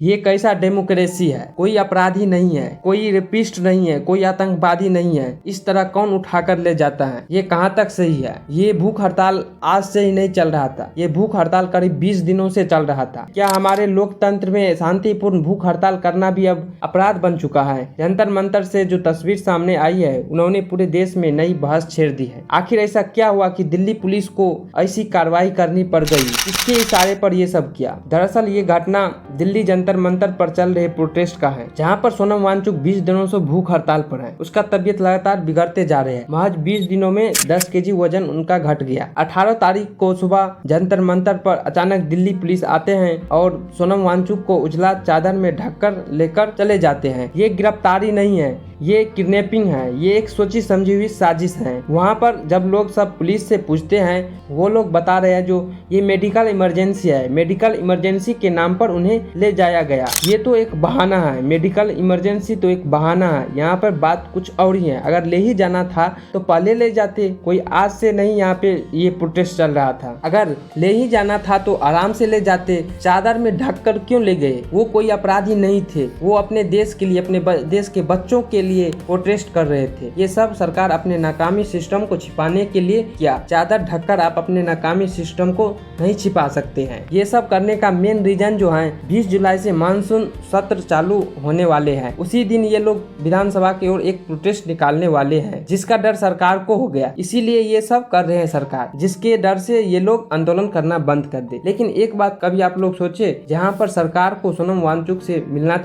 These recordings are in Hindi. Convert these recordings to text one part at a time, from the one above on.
ये कैसा डेमोक्रेसी है? कोई अपराधी नहीं है, कोई रेपिस्ट नहीं है, कोई आतंकवादी नहीं है, इस तरह कौन उठाकर ले जाता है? ये कहाँ तक सही है? ये भूख हड़ताल आज से ही नहीं चल रहा था, ये भूख हड़ताल करीब 20 दिनों से चल रहा था। क्या हमारे लोकतंत्र में शांतिपूर्ण भूख हड़ताल करना भी अब अपराध बन चुका है? जंतर मंतर से जो तस्वीर सामने आई है, उन्होंने पूरे देश में नई बहस छेड़ दी है। आखिर ऐसा क्या हुआ कि दिल्ली पुलिस को ऐसी कार्रवाई करनी पड़ गई? किसके इशारे पर ये सब किया? दरअसल ये घटना दिल्ली जंतर मंतर पर चल रहे प्रोटेस्ट का है, जहां पर सोनम वांगचुक 20 दिनों से भूख हड़ताल पर है। उसका तबीयत लगातार बिगड़ते जा रहे हैं। महज 20 दिनों में 10 केजी वजन उनका घट गया। 18 तारीख को सुबह जंतर मंतर पर अचानक दिल्ली पुलिस आते हैं और सोनम वांगचुक को उजला चादर में ढककर लेकर चले जाते हैं। ये गिरफ्तारी नहीं है, ये किडनैपिंग है, ये एक सोची समझी हुई साजिश है। वहाँ पर जब लोग सब पुलिस से पूछते हैं, वो लोग बता रहे हैं जो ये मेडिकल इमरजेंसी है, मेडिकल इमरजेंसी के नाम पर उन्हें ले जाया गया। ये तो एक बहाना है, मेडिकल इमरजेंसी तो एक बहाना है। यहाँ पर बात कुछ और ही है। अगर ले ही जाना था तो पहले ले जाते, कोई आज से नहीं यहाँ पे ये प्रोटेस्ट चल रहा था। अगर ले ही जाना था तो आराम से ले जाते, चादर में ढक कर क्यों ले गए? वो कोई अपराधी नहीं थे, वो अपने देश के लिए, अपने देश के बच्चों के लिए प्रोटेस्ट कर रहे थे। ये सब सरकार अपने नाकामी सिस्टम को छिपाने के लिए किया। चादर ढककर आप अपने नाकामी सिस्टम को नहीं छिपा सकते हैं। ये सब करने का मेन रीजन जो है, 20 जुलाई से मानसून सत्र चालू होने वाले हैं। उसी दिन ये लोग विधानसभा की ओर एक प्रोटेस्ट निकालने वाले हैं, जिसका डर सरकार को हो गया, इसीलिए ये सब कर रहे हैं सरकार, जिसके डर से ये लोग आंदोलन करना बंद कर दे। लेकिन एक बात कभी आप लोग सोचे, जहाँ पर सरकार को सोनम वांगचुक से मिलना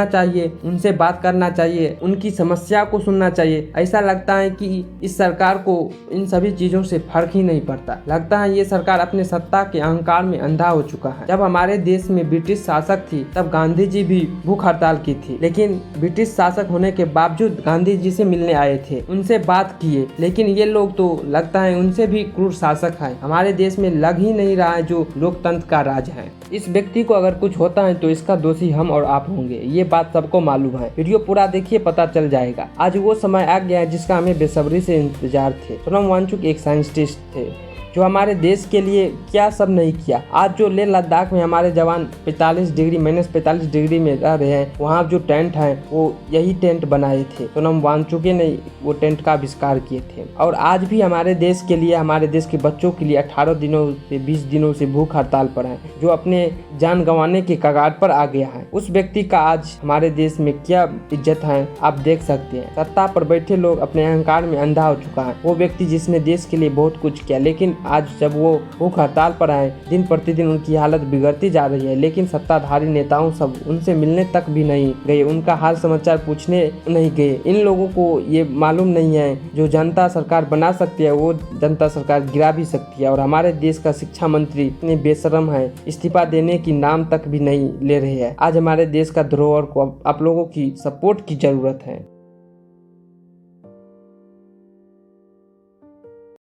चाहिए, उनसे बात करना चाहिए, उनकी समस्या को सुनना चाहिए, ऐसा लगता है कि इस सरकार को इन सभी चीजों से फर्क ही नहीं पड़ता। लगता है ये सरकार अपने सत्ता के अहंकार में अंधा हो चुका है। जब हमारे देश में ब्रिटिश शासक थी, तब गांधी जी भी भूख हड़ताल की थी, लेकिन ब्रिटिश शासक होने के बावजूद गांधी जी से मिलने आए थे, उनसे बात किए। लेकिन ये लोग तो लगता है उनसे भी क्रूर शासक है। हमारे देश में लग ही नहीं रहा है जो लोकतंत्र का राज है। इस व्यक्ति को अगर कुछ होता है तो इसका दोषी हम और आप होंगे, ये बात सबको मालूम है। वीडियो पूरा देखिए, पता चल जाएगा। आज वो समय आ गया है जिसका हमें बेसब्री से इंतजार थे। सोनम वांगचुक एक साइंटिस्ट थे जो हमारे देश के लिए क्या सब नहीं किया। आज जो लेह लद्दाख में हमारे जवान 45 डिग्री -45 डिग्री में रह रहे हैं, वहाँ जो टेंट है वो यही टेंट बनाए थे। सोनम वांगचुक ने वो टेंट का आविष्कार किए थे। और आज भी हमारे देश के लिए, हमारे देश के बच्चों के लिए 18 दिनों से 20 दिनों से भूख हड़ताल पर है, जो अपने जान गंवाने के कगार पर आ गया है। उस व्यक्ति का आज हमारे देश में क्या इज्जत है आप देख सकते हैं। सत्ता पर बैठे लोग अपने अहंकार में अंधा हो चुका है। वो व्यक्ति जिसने देश के लिए बहुत कुछ किया, लेकिन आज जब वो भूख हड़ताल पर आए, दिन प्रतिदिन उनकी हालत बिगड़ती जा रही है। लेकिन सत्ताधारी नेताओं सब उनसे मिलने तक भी नहीं गए, उनका हाल समाचार पूछने नहीं गए। इन लोगों को ये मालूम नहीं है जो जनता सरकार बना सकती है वो जनता सरकार गिरा भी सकती है। और हमारे देश का शिक्षा मंत्री इतने बेशरम है, इस्तीफा देने की नाम तक भी नहीं ले रहे हैं। आज हमारे देश का धरोहर को आप लोगों की सपोर्ट की जरूरत है।